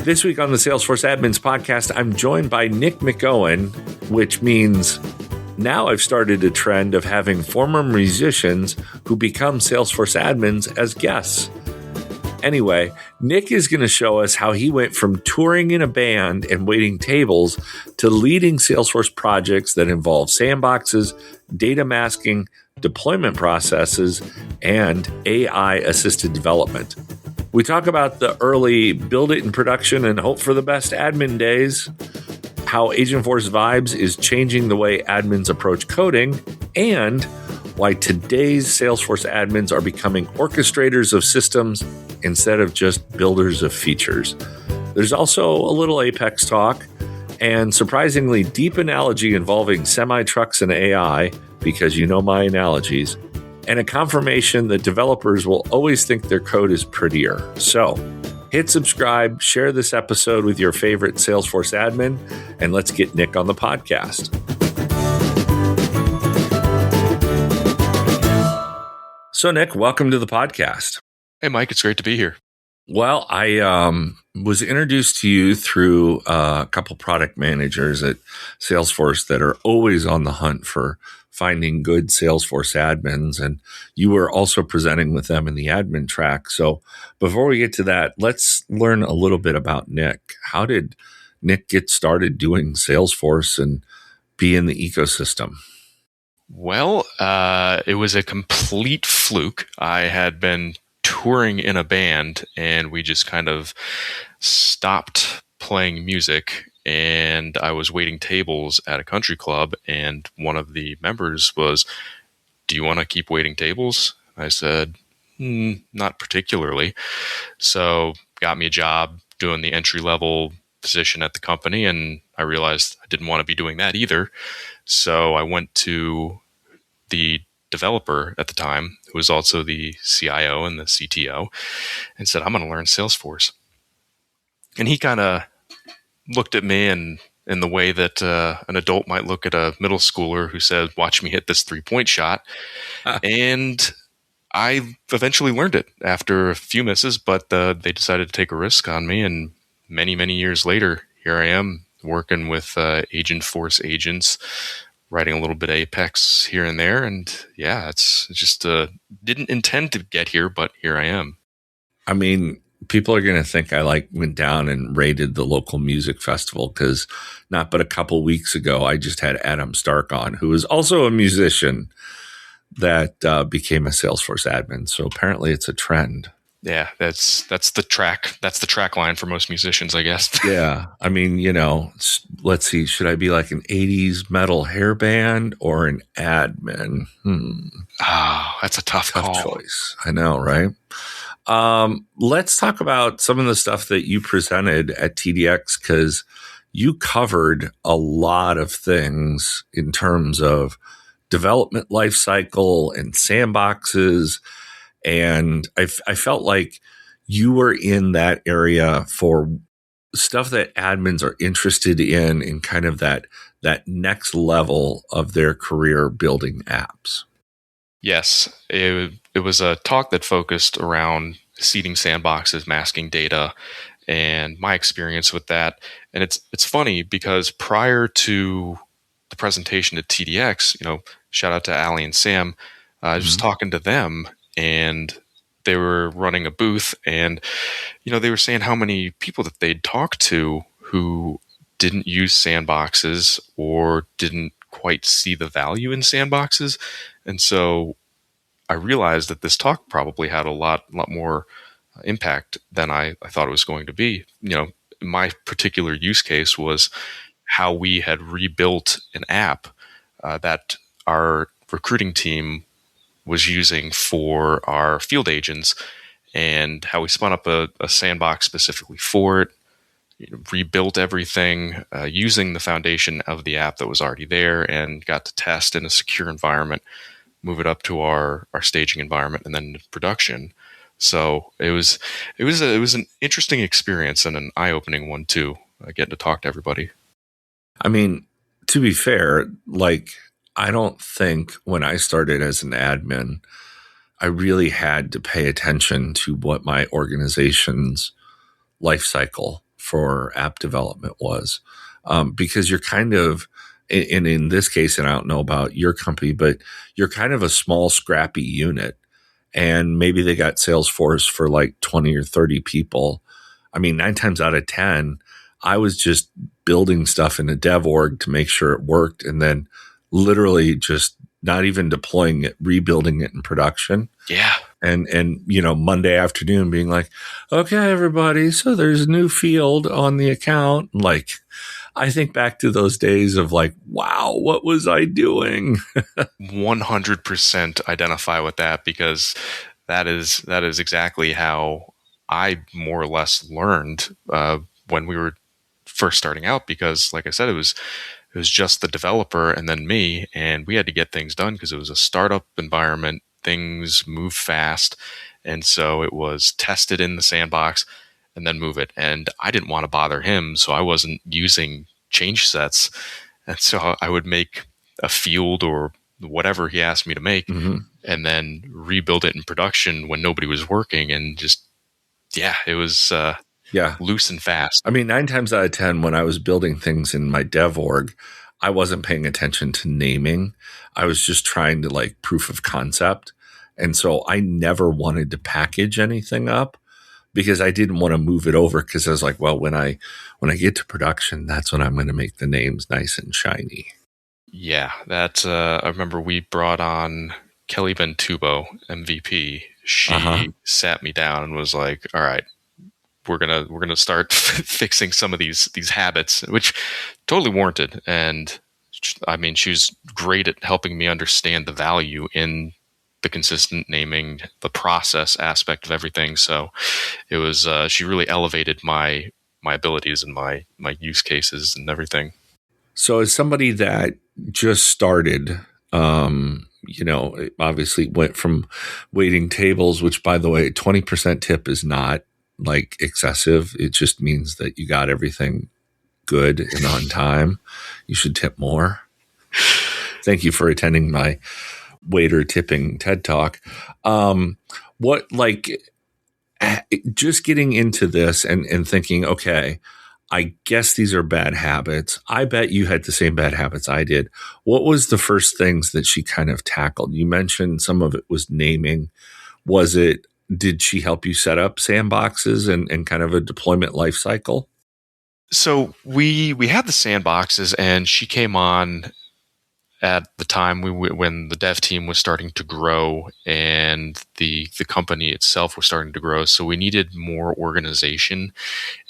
This week on the Salesforce Admins podcast, I'm joined by Nick McOwen, which means now I've started a trend of having former musicians who become Salesforce admins as guests. Anyway, Nick is going to show us how he went from touring in a band and waiting tables to leading Salesforce projects that involve sandboxes, data masking, deployment processes, and AI-assisted development. We talk about the early build it in production and hope for the best admin days, how Agentforce Vibes is changing the way admins approach coding, and why today's Salesforce admins are becoming orchestrators of systems instead of just builders of features. There's also a little Apex talk and surprisingly deep analogy involving semi-trucks and AI, because you know my analogies, and a confirmation that developers will always think their code is prettier. So hit subscribe, share this episode with your favorite Salesforce admin, and let's get Nick on the podcast. So Nick, welcome to the podcast. Hey, Mike, it's great to be here. Well, I was introduced to you through a couple product managers at Salesforce that are always on the hunt for finding good Salesforce admins, and you were also presenting with them in the admin track. So before we get to that, let's learn a little bit about Nick. How did Nick get started doing Salesforce and be in the ecosystem? Well, it was a complete fluke. I had been touring in a band, and we just kind of stopped playing music, and I was waiting tables at a country club, and one of the members was, "Do you want to keep waiting tables?" I said, "Not particularly." So got me a job doing the entry-level position at the company, and I realized I didn't want to be doing that either. So I went to the developer at the time, who was also the CIO and the CTO, and said, "I'm going to learn Salesforce." And he kind of looked at me in the way that an adult might look at a middle schooler who said, "Watch me hit this 3-point shot." And I eventually learned it after a few misses, but they decided to take a risk on me. And many, many years later, here I am working with Agentforce agents, writing a little bit of Apex here and there. And yeah, it's just didn't intend to get here, but here I am. I mean, people are going to think I went down and raided the local music festival, because not but a couple weeks ago, I just had Adam Stark on, who is also a musician that became a Salesforce admin. So apparently it's a trend. Yeah, that's the track. That's the track line for most musicians, I guess. Yeah. I mean, let's see. Should I be like an 80s metal hair band or an admin? Oh, that's a tough call. Choice. I know, right? Let's talk about some of the stuff that you presented at TDX, because you covered a lot of things in terms of development lifecycle and sandboxes. And I felt like you were in that area for stuff that admins are interested in kind of that next level of their career building apps. Yes, it was a talk that focused around seeding sandboxes, masking data, and my experience with that. And it's funny because prior to the presentation at TDX, shout out to Ali and Sam, I was just talking to them, and they were running a booth, and they were saying how many people that they'd talked to who didn't use sandboxes or didn't quite see the value in sandboxes. And so I realized that this talk probably had a lot more impact than I thought it was going to be. My particular use case was how we had rebuilt an app that our recruiting team was using for our field agents, and how we spun up a sandbox specifically for it, rebuilt everything using the foundation of the app that was already there, and got to test in a secure environment, move it up to our staging environment, and then production. So it was an interesting experience and an eye-opening one too, getting to talk to everybody. I mean, to be fair, I don't think when I started as an admin, I really had to pay attention to what my organization's life cycle for app development was, because you're kind of, and in this case, and I don't know about your company, but you're kind of a small, scrappy unit. And maybe they got Salesforce for like 20 or 30 people. I mean, 9 times out of 10, I was just building stuff in a dev org to make sure it worked. And then literally just not even deploying it, rebuilding it in production. Yeah. And Monday afternoon being like, okay, everybody, so there's a new field on the account. Like, I think back to those days of like, wow, what was I doing? 100% identify with that, because that is exactly how I more or less learned when we were first starting out. Because, like I said, it was just the developer and then me, and we had to get things done because it was a startup environment. Things move fast, and so it was tested in the sandbox and then move it. And I didn't want to bother him, so I wasn't using change sets. And so I would make a field or whatever he asked me to make, and then rebuild it in production when nobody was working. And just, it was loose and fast. I mean, 9 times out of 10, when I was building things in my dev org, I wasn't paying attention to naming. I was just trying to like proof of concept. And so I never wanted to package anything up because I didn't want to move it over, because I was like, well, when I get to production, that's when I'm going to make the names nice and shiny. Yeah, that I remember we brought on Kelly Bentubo, MVP. She sat me down and was like, all right, we're gonna start fixing some of these habits, which totally warranted. And I mean, she was great at helping me understand the value in the consistent naming, the process aspect of everything. So it was she really elevated my abilities and my use cases and everything. So as somebody that just started, obviously went from waiting tables, which, by the way, 20% tip is not like excessive. It just means that you got everything good and on time. You should tip more. Thank you for attending my waiter tipping TED Talk. Just getting into this and thinking, okay, I guess these are bad habits. I bet you had the same bad habits I did. What was the first things that she kind of tackled? You mentioned some of it was naming. Did she help you set up sandboxes and kind of a deployment lifecycle? So we had the sandboxes, and she came on at the time when the dev team was starting to grow and the company itself was starting to grow. So we needed more organization,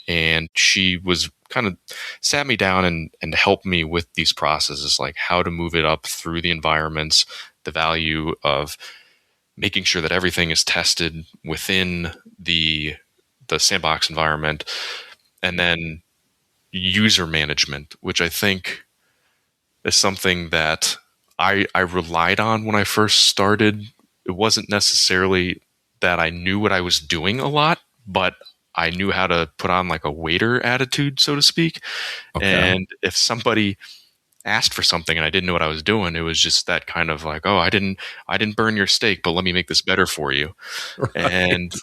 and she was kind of sat me down and helped me with these processes, like how to move it up through the environments, the value of making sure that everything is tested within the sandbox environment, and then user management, which I think is something that I relied on when I first started. It wasn't necessarily that I knew what I was doing a lot, but I knew how to put on like a waiter attitude, so to speak. Okay. And if somebody asked for something and I didn't know what I was doing, it was just that kind of like, oh, I didn't burn your steak, but let me make this better for you. Right. And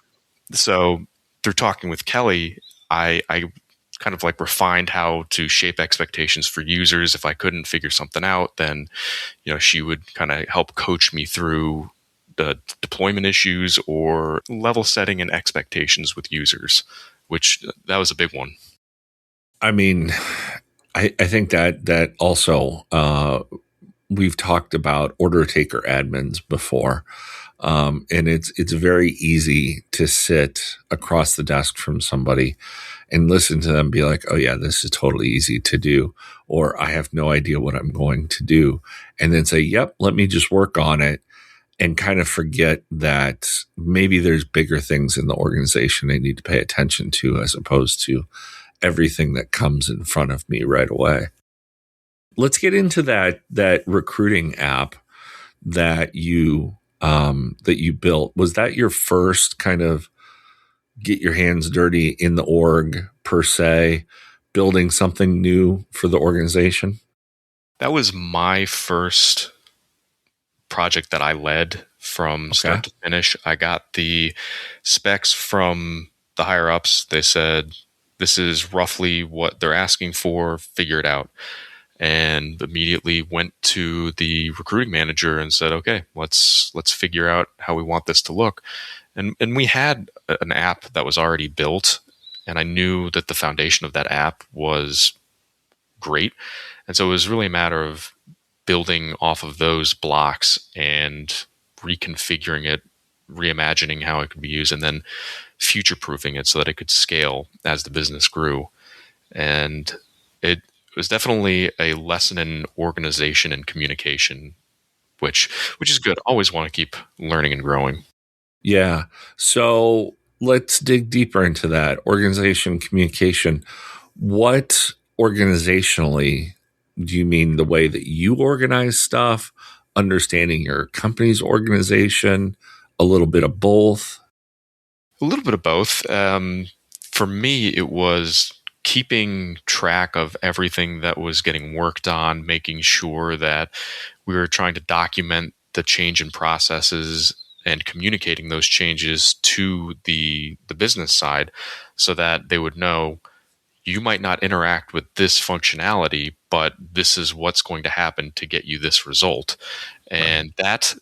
so through talking with Kelly, I kind of like refined how to shape expectations for users. If I couldn't figure something out, then, she would kind of help coach me through the deployment issues or level setting and expectations with users, which that was a big one. I mean, I think that also, we've talked about order taker admins before. And it's very easy to sit across the desk from somebody and listen to them be like, oh yeah, this is totally easy to do, or I have no idea what I'm going to do. And then say, yep, let me just work on it, and kind of forget that maybe there's bigger things in the organization they need to pay attention to, as opposed to everything that comes in front of me right away. Let's get into that recruiting app that you built. Was that your first kind of get your hands dirty in the org per se, building something new for the organization? That was my first project that I led from start to finish. I got the specs from the higher ups. They said, this is roughly what they're asking for, figure it out. And immediately went to the recruiting manager and said, okay, let's figure out how we want this to look. And we had an app that was already built, and I knew that the foundation of that app was great. And so it was really a matter of building off of those blocks and reconfiguring it, reimagining how it could be used, and then future-proofing it so that it could scale as the business grew. And it was definitely a lesson in organization and communication, which is good. Always want to keep learning and growing. Yeah. So let's dig deeper into that. Organization, communication. What organizationally do you mean? The way that you organize stuff, understanding your company's organization, a little bit of both? A little bit of both. For me, it was keeping track of everything that was getting worked on, making sure that we were trying to document the change in processes and communicating those changes to the business side so that they would know you might not interact with this functionality, but this is what's going to happen to get you this result. And that,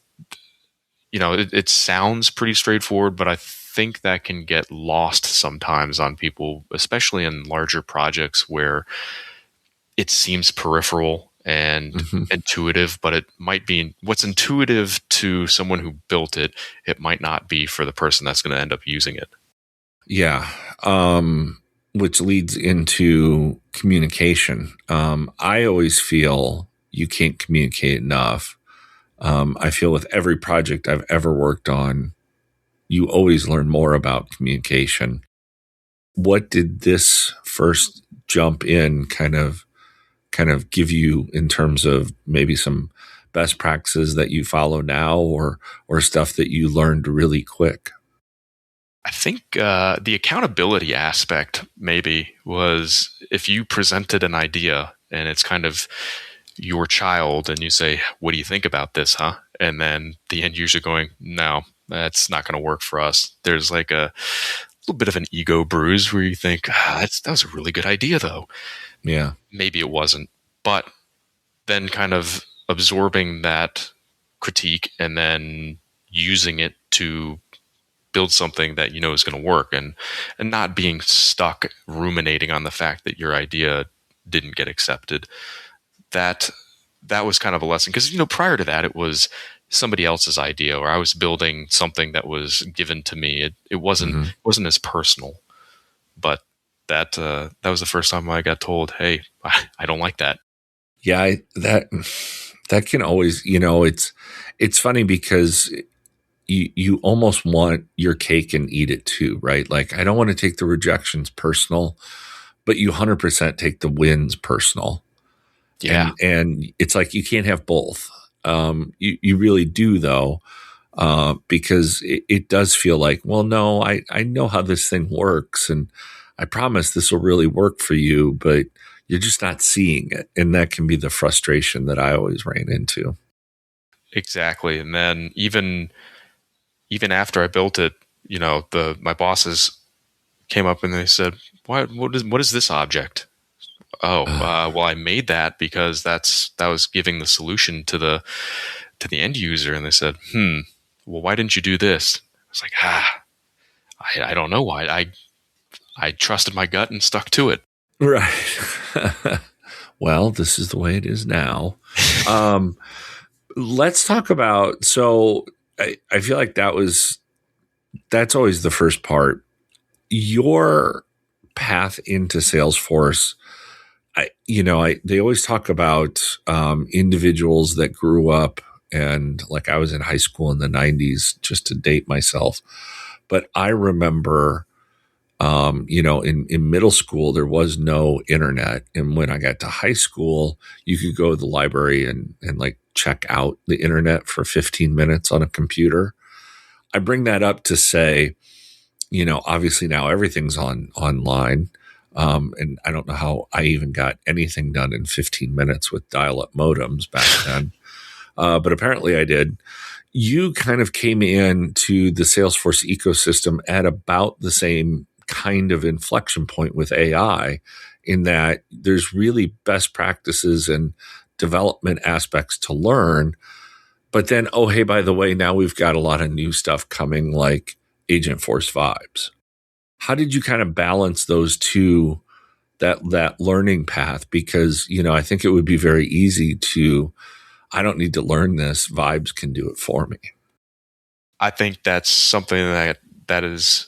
it sounds pretty straightforward, but I think that can get lost sometimes on people, especially in larger projects where it seems peripheral and intuitive, but it might be what's intuitive to someone who built it. It might not be for the person that's going to end up using it. Yeah. Which leads into communication. I always feel you can't communicate enough. I feel with every project I've ever worked on, you always learn more about communication. What did this first jump in kind of give you in terms of maybe some best practices that you follow now, or stuff that you learned really quick? I think the accountability aspect maybe was if you presented an idea and it's kind of your child and you say, what do you think about this, huh? And then the end user going, no, that's not going to work for us. There's like a little bit of an ego bruise where you think, that was a really good idea though. Yeah. Maybe it wasn't. But then kind of absorbing that critique and then using it to build something that you know is going to work, and not being stuck ruminating on the fact that your idea didn't get accepted. That was kind of a lesson, because prior to that it was somebody else's idea, or I was building something that was given to me. It wasn't as personal. But that was the first time I got told, hey, I don't like that. Yeah, that can always, it's funny because you almost want your cake and eat it too, right? Like, I don't want to take the rejections personal, but you 100% take the wins personal. Yeah. And it's like, you can't have both. You really do though, because it does feel like, well, no, I know how this thing works, and I promise this will really work for you, but you're just not seeing it. And that can be the frustration that I always ran into. Exactly. And then even after I built it, my bosses came up and they said, what is this object? Oh, well, I made that because that was giving the solution to the end user. And they said, well, why didn't you do this? I was like, I don't know why. I trusted my gut and stuck to it. Right. Well, this is the way it is now. Let's talk about, so I feel like that's always the first part. Your path into Salesforce, they always talk about individuals that grew up, and like, I was in high school in the 90s, just to date myself. But I remember, in middle school, there was no internet. And when I got to high school, you could go to the library and like check out the internet for 15 minutes on a computer. I bring that up to say, obviously now everything's online. And I don't know how I even got anything done in 15 minutes with dial-up modems back then. But apparently I did. You kind of came into the Salesforce ecosystem at about the same kind of inflection point with AI in that there's really best practices and development aspects to learn. But then, oh, hey, by the way, now we've got a lot of new stuff coming like Agentforce Vibes. How did you kind of balance those two, that learning path? Because, I think it would be very easy to, I don't need to learn this. Vibes can do it for me. I think that's something that is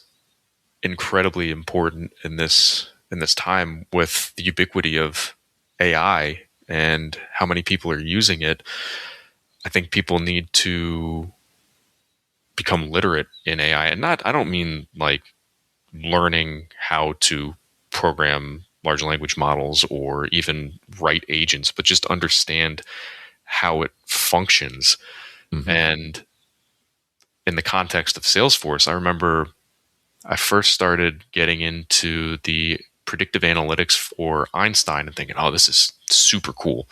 incredibly important in this time with the ubiquity of AI and how many people are using it. I think people need to become literate in AI, and I don't mean like learning how to program large language models or even write agents, but just understand how it functions. Mm-hmm. And in the context of Salesforce, I remember I first started getting into the predictive analytics for Einstein and thinking, oh, this is super cool.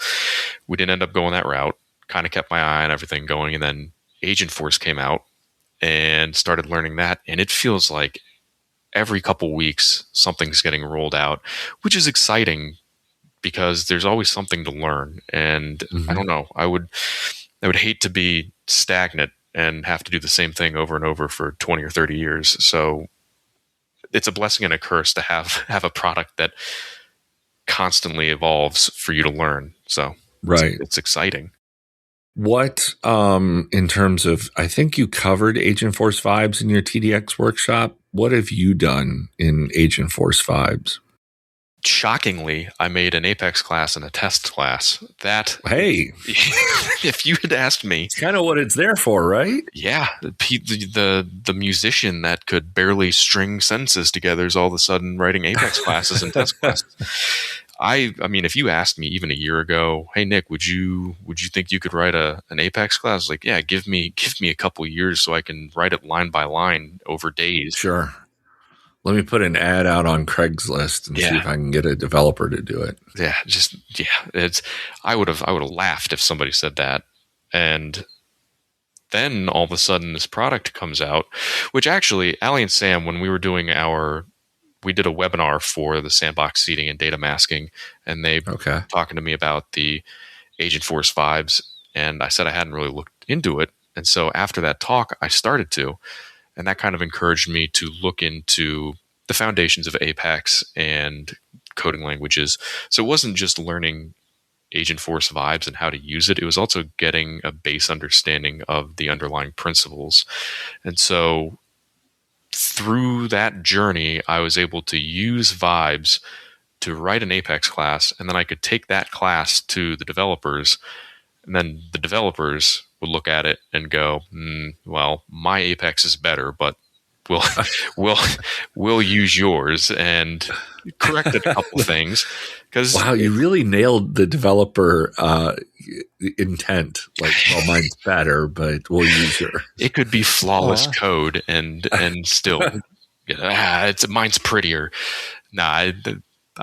We didn't end up going that route, kind of kept my eye on everything going. And then Agentforce came out and started learning that. And it feels like every couple weeks, something's getting rolled out, which is exciting because there's always something to learn. And mm-hmm. I don't know, I would hate to be stagnant and have to do the same thing over and over for 20 or 30 years. So it's a blessing and a curse to have a product that constantly evolves for you to learn. So right. It's exciting. What, in terms of, I think you covered Agentforce Vibes in your TDX workshop. What have you done in Agentforce Vibes? Shockingly, I made an Apex class and a test class. That, hey, if you had asked me, it's kind of what it's there for, right? Yeah, the musician that could barely string sentences together is all of a sudden writing Apex classes and test classes. I mean, if you asked me even a year ago, hey Nick, would you think you could write an Apex class? Like, yeah, give me a couple years so I can write it line by line over days. Sure. Let me put an ad out on Craigslist and see if I can get a developer to do it. Yeah, I would have laughed if somebody said that. And then all of a sudden this product comes out, which actually Ali and Sam, when we were doing we did a webinar for the sandbox seeding and data masking, and they were talking to me about the Agentforce Vibes, and I said I hadn't really looked into it. And so after that talk, I started to. And that kind of encouraged me to look into the foundations of Apex and coding languages. So it wasn't just learning Agentforce Vibes and how to use it. It was also getting a base understanding of the underlying principles. And so through that journey, I was able to use Vibes to write an Apex class, and then I could take that class to the developers, and then the developers would look at it and go, well, my Apex is better, but we'll use yours, and corrected a couple of things. Wow, you really nailed the developer intent. Like, well, mine's better, but we'll use yours. It could be flawless code, and still, mine's prettier. Nah,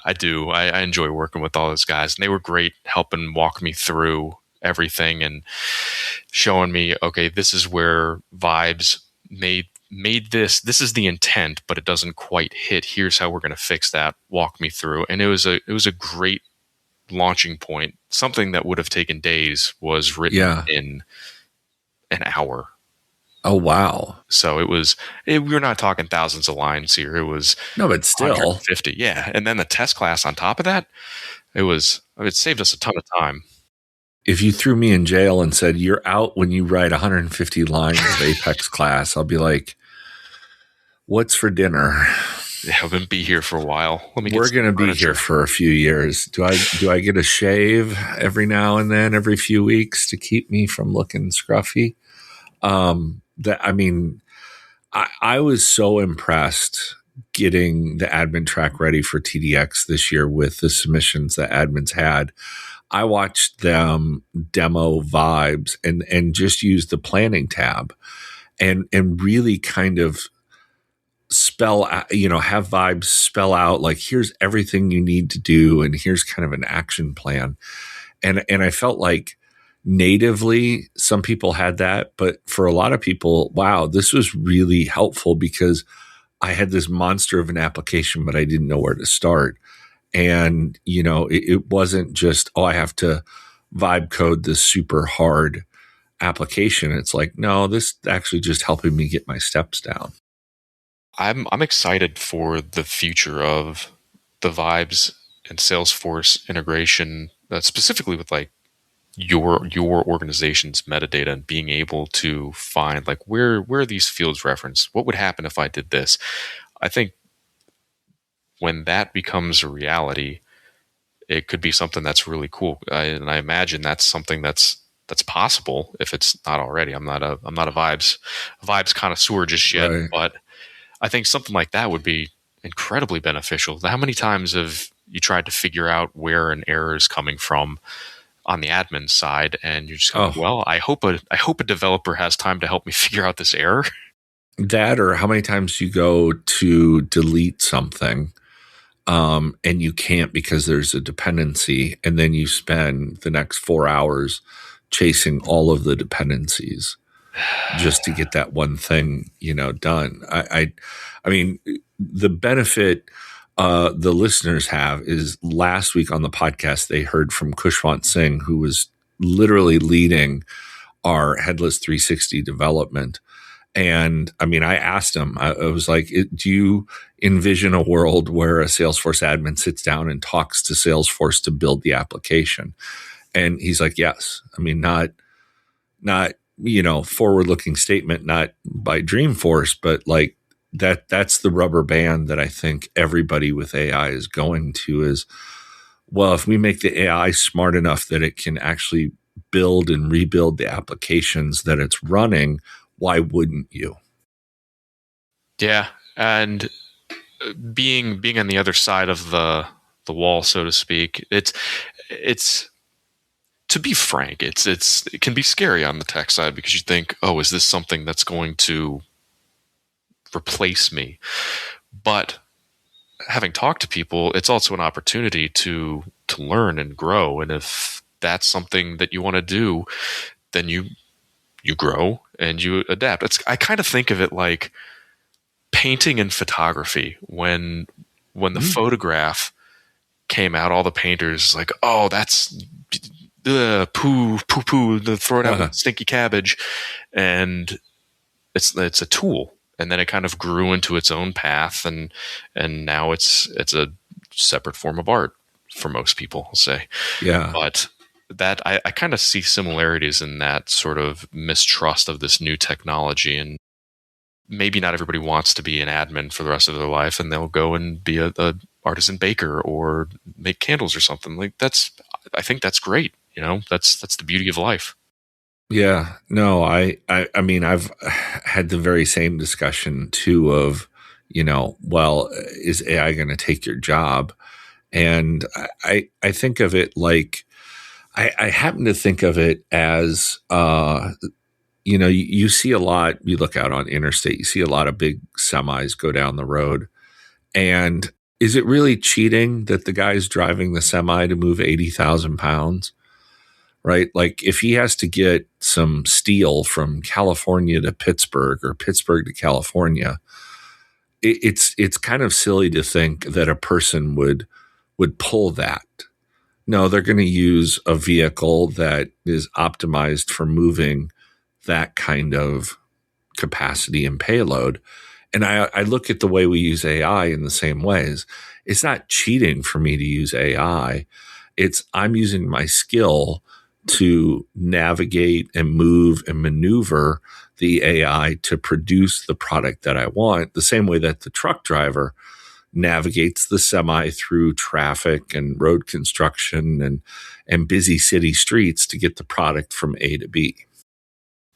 I do. I enjoy working with all those guys, and they were great helping walk me through everything and showing me, okay, this is where Vibes made this is the intent, but it doesn't quite hit. Here's how we're going to fix that. Walk me through. And it was a great launching point. Something that would have taken days was written in an hour. Oh, wow. So we're not talking thousands of lines here. It was but still 150. Yeah. And then the test class on top of that, it saved us a ton of time. If you threw me in jail and said, you're out when you write 150 lines of Apex class, I'll be like, what's for dinner? Yeah, I'm going to be here for a while. We're going to be here for a few years. Do I get a shave every now and then, every few weeks to keep me from looking scruffy? I was so impressed getting the admin track ready for TDX this year with the submissions that admins had. I watched them demo Vibes and just use the planning tab and really kind of spell out, have Vibes spell out, like, here's everything you need to do. And here's kind of an action plan. And I felt like natively, some people had that, but for a lot of people, wow, this was really helpful because I had this monster of an application, but I didn't know where to start. And, it wasn't just, I have to vibe code this super hard application. It's like, no, this actually just helping me get my steps down. I'm excited for the future of the Vibes and Salesforce integration, specifically with like your organization's metadata and being able to find like where are these fields referenced? What would happen if I did this? I think when that becomes a reality, it could be something that's really cool. And I imagine that's something that's possible if it's not already. I'm not a vibes connoisseur just yet, Right. but I think something like that would be incredibly beneficial. How many times have you tried to figure out where an error is coming from on the admin side, and you're just going, well, I hope a developer has time to help me figure out this error. That, or how many times you go to delete something, and you can't because there's a dependency, and then you spend the next 4 hours chasing all of the dependencies just to get that one thing, done. I mean, the benefit the listeners have is last week on the podcast, they heard from Kushwant Singh, who was literally leading our Headless 360 development. And I mean, I asked him, I was like, do you envision a world where a Salesforce admin sits down and talks to Salesforce to build the application? And he's like, yes. I mean, not forward-looking statement, not by Dreamforce, but like that's the rubber band that I think everybody with AI is going to is, well, if we make the AI smart enough that it can actually build and rebuild the applications that it's running, why wouldn't you? Yeah. And being on the other side of the wall, so to speak, it's to be frank, it can be scary on the tech side because you think, oh, is this something that's going to replace me? But having talked to people, it's also an opportunity to learn and grow. And if that's something that you want to do, then you grow and you adapt. I kind of think of it like painting and photography. When the photograph came out, all the painters like, oh, that's poo, throw it out with stinky cabbage. And it's a tool. And then it kind of grew into its own path, and now it's a separate form of art for most people, I'll say. Yeah. But that I kind of see similarities in that sort of mistrust of this new technology. And maybe not everybody wants to be an admin for the rest of their life, and they'll go and be a artisan baker or make candles or something. Like I think that's great. That's the beauty of life. Yeah, no, I mean, I've had the very same discussion too of, well, is AI going to take your job? And I think of it like, I happen to think of it as, you see a lot, you look out on interstate, you see a lot of big semis go down the road. And is it really cheating that the guy's driving the semi to move 80,000 pounds? Right? Like if he has to get some steel from California to Pittsburgh or Pittsburgh to California, it's kind of silly to think that a person would pull that. No, they're going to use a vehicle that is optimized for moving that kind of capacity and payload. And I look at the way we use AI in the same ways. It's not cheating for me to use AI. It's I'm using my skill to navigate and move and maneuver the AI to produce the product that I want, the same way that the truck driver navigates the semi through traffic and road construction and busy city streets to get the product from A to B.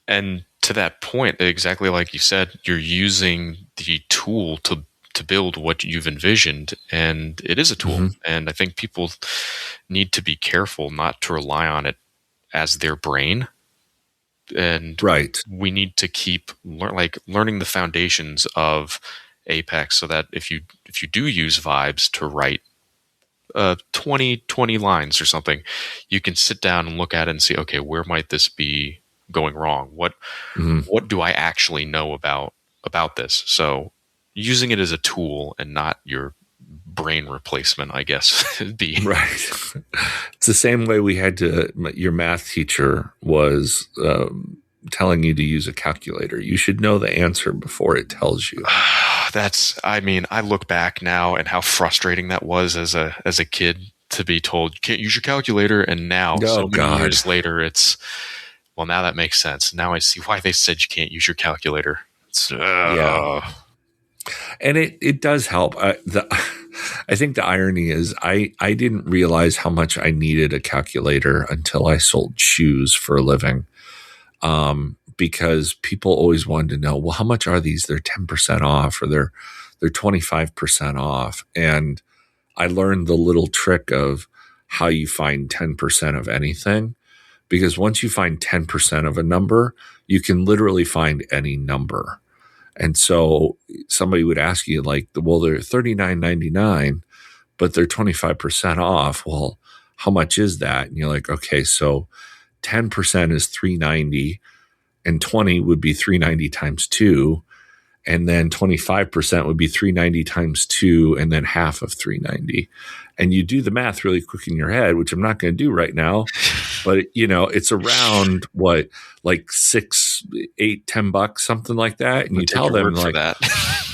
And to that point, exactly like you said, you're using the tool to build what you've envisioned, and it is a tool. Mm-hmm. And I think people need to be careful not to rely on it as their brain. And right. We need to keep learning the foundations of Apex so that if you do use Vibes to write 20 lines or something, you can sit down and look at it and see, okay, where might this be going wrong? What do I actually know about this? So using it as a tool and not your brain replacement, I guess. It'd be right. It's the same way your math teacher was telling you to use a calculator. You should know the answer before it tells you. I look back now and how frustrating that was as a kid to be told you can't use your calculator, and now many years later now that makes sense. Now I see why they said you can't use your calculator. Yeah. And it does help. I think the irony is I didn't realize how much I needed a calculator until I sold shoes for a living. Because people always wanted to know, well, how much are these? They're 10% off or they're 25% off. And I learned the little trick of how you find 10% of anything, because once you find 10% of a number, you can literally find any number. And so somebody would ask you like, well, they're $39.99, but they're 25% off. Well, how much is that? And you're like, okay, so 10% is $390, and 20 would be $390 times 2. And then 25% would be $390 times 2, and then half of $390. And you do the math really quick in your head, which I'm not going to do right now. But it's around what, like $6, $8, $10, something like that. And you tell them like, that.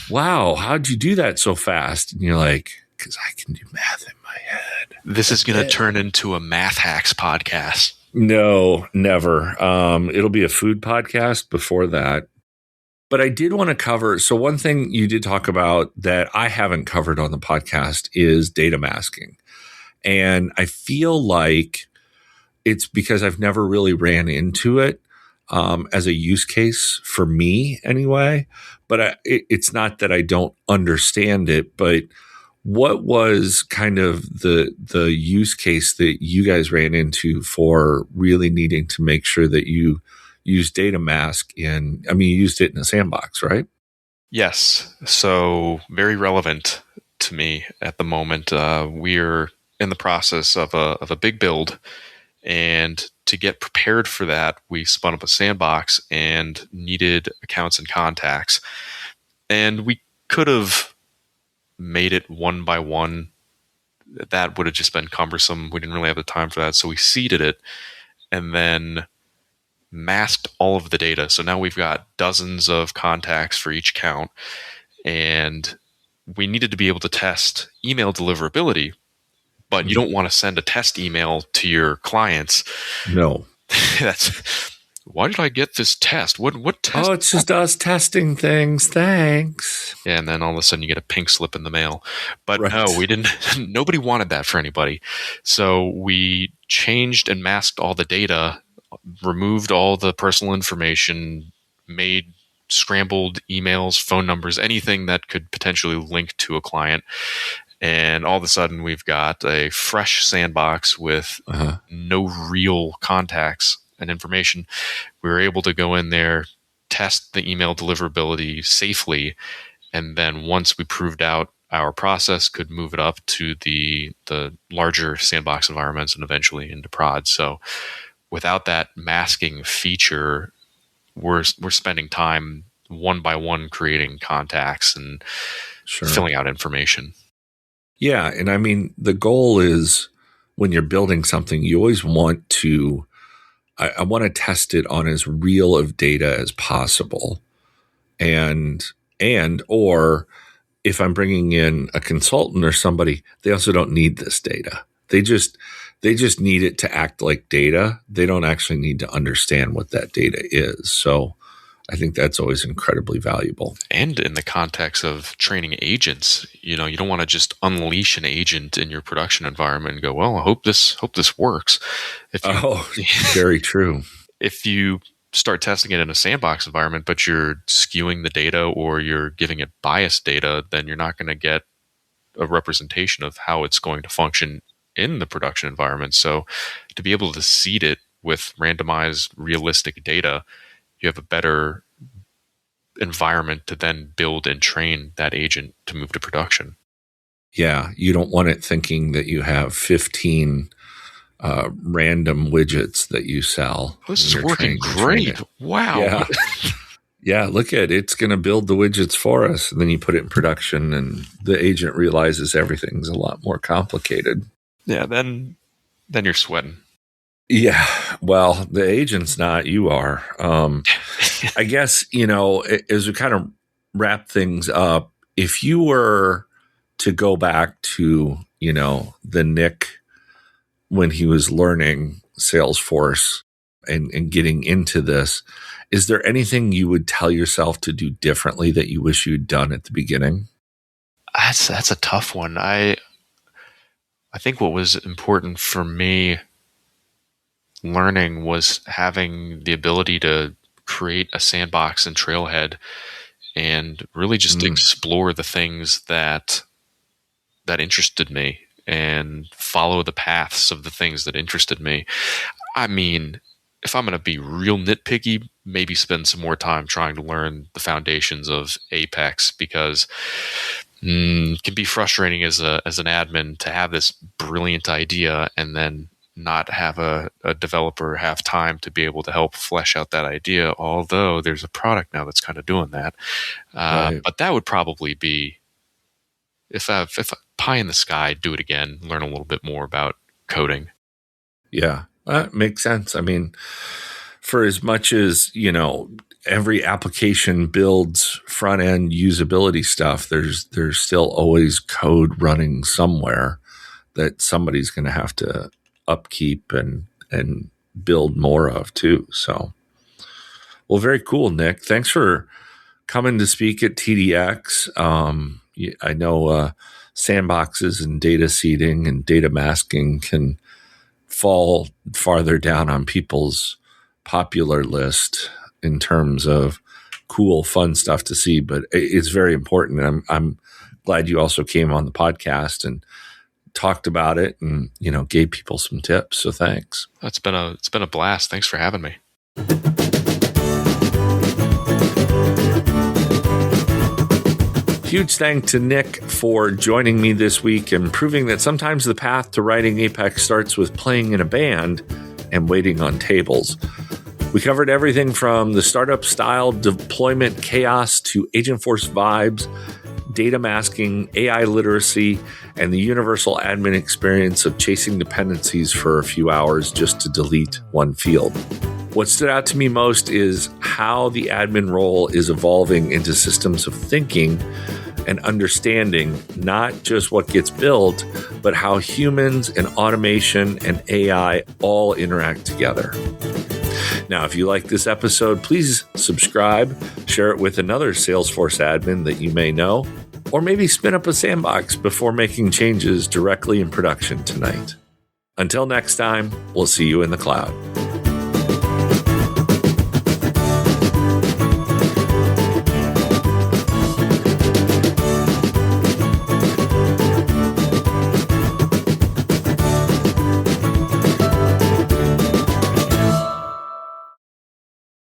Wow, how'd you do that so fast? And you're like, because I can do math in my head. This is going to turn into a math hacks podcast. No, never. It'll be a food podcast before that. But I did want to cover, so one thing you did talk about that I haven't covered on the podcast is data masking. And I feel like it's because I've never really ran into it as a use case for me anyway. But it's not that I don't understand it, but what was kind of the use case that you guys ran into for really needing to make sure that you use data mask you used it in a sandbox, right? Yes. So very relevant to me at the moment. We're in the process of a big build, and to get prepared for that, we spun up a sandbox and needed accounts and contacts. And we could have made it one by one. That would have just been cumbersome. We didn't really have the time for that. So we seeded it and then masked all of the data. So now we've got dozens of contacts for each account, and we needed to be able to test email deliverability, but you don't want to send a test email to your clients. No. Why did I get this test? What test? Oh, it's just us testing things. Thanks. Yeah, and then all of a sudden you get a pink slip in the mail. But right. No, we didn't. Nobody wanted that for anybody. So we changed and masked all the data, removed all the personal information, made scrambled emails, phone numbers, anything that could potentially link to a client. And all of a sudden we've got a fresh sandbox with no real contacts and information. We were able to go in there, test the email deliverability safely, and then once we proved out our process, could move it up to the larger sandbox environments and eventually into prod. So without that masking feature, we're spending time one by one creating contacts and filling out information. Yeah, and I mean, the goal is when you're building something, you always want to I want to test it on as real of data as possible. And or if I'm bringing in a consultant or somebody, they also don't need this data. They just need it to act like data. They don't actually need to understand what that data is. So I think that's always incredibly valuable. And in the context of training agents, you don't want to just unleash an agent in your production environment and go, well, I hope this works. Very true. If you start testing it in a sandbox environment, but you're skewing the data or you're giving it biased data, then you're not going to get a representation of how it's going to function in the production environment. So to be able to seed it with randomized, realistic data, you have a better environment to then build and train that agent to move to production. Yeah, you don't want it thinking that you have 15 random widgets that you sell. This is working great. Wow. Yeah. Yeah, look at it. It's going to build the widgets for us. And then you put it in production and the agent realizes everything's a lot more complicated. Yeah, then you're sweating. Yeah, well, the agent's not, you are. I guess, as we kind of wrap things up, if you were to go back to, the Nick when he was learning Salesforce and getting into this, is there anything you would tell yourself to do differently that you wish you'd done at the beginning? That's a tough one. I think what was important for me learning was having the ability to create a sandbox and Trailhead and really just explore the things that interested me and follow the paths of the things that interested me. I mean, if I'm going to be real nitpicky, maybe spend some more time trying to learn the foundations of Apex, because it can be frustrating as an admin to have this brilliant idea and then not have a developer have time to be able to help flesh out that idea, although there's a product now that's kind of doing that. Right. But that would probably be, if pie in the sky, do it again, learn a little bit more about coding. Yeah, that makes sense. I mean, for as much as, every application builds front-end usability stuff, there's still always code running somewhere that somebody's going to have to upkeep and build more of too. So, well, very cool, Nick. Thanks for coming to speak at TDX. I know sandboxes and data seeding and data masking can fall farther down on people's popular list in terms of cool, fun stuff to see, but it's very important. And I'm glad you also came on the podcast and talked about it and, gave people some tips. So thanks. It's been a blast. Thanks for having me. Huge thank to Nick for joining me this week and proving that sometimes the path to writing Apex starts with playing in a band and waiting on tables. We covered everything from the startup style deployment chaos to Agentforce vibes, data masking, AI literacy, and the universal admin experience of chasing dependencies for a few hours just to delete one field. What stood out to me most is how the admin role is evolving into systems of thinking and understanding not just what gets built, but how humans and automation and AI all interact together. Now, if you like this episode, please subscribe, share it with another Salesforce admin that you may know, or maybe spin up a sandbox before making changes directly in production tonight. Until next time, we'll see you in the cloud.